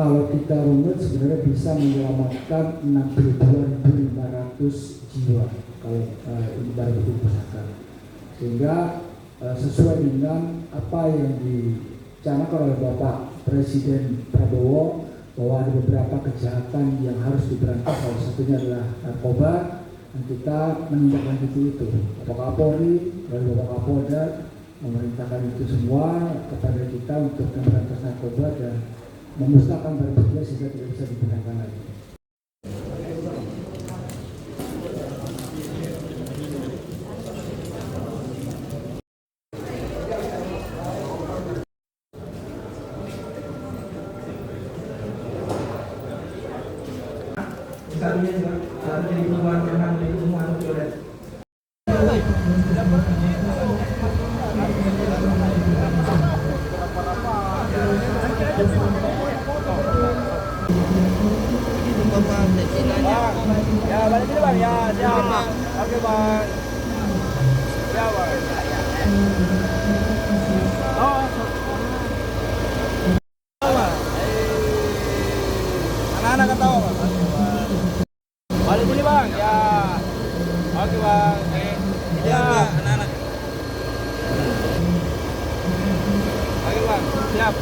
kalau kita runut sebenarnya bisa menyelamatkan 62.500 jiwa kalau ini baru pusaka. Sehingga sesuai dengan apa yang dicanangkan oleh Bapak Presiden Prabowo bahwa ada beberapa kejahatan yang harus diberantas, salah satunya adalah narkoba, dan kita menindaklanjuti itu. Bapak Kapolri, lalu Bapak Kapolda memerintahkan itu semua kepada kita untuk memberantas narkoba dan memusnahkan barang bukti sehingga tidak bisa digunakan lagi. Satunya juga jadi perubahan yang harus diumumkan oleh ya balik dulu bang, ya siap. Oke bang, ya bang. Oh, anak-anak ketawa bang. Balik dulu bang, ya. Oke bang, ya anak-anak. Oke bang, siap.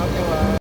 Oke bang.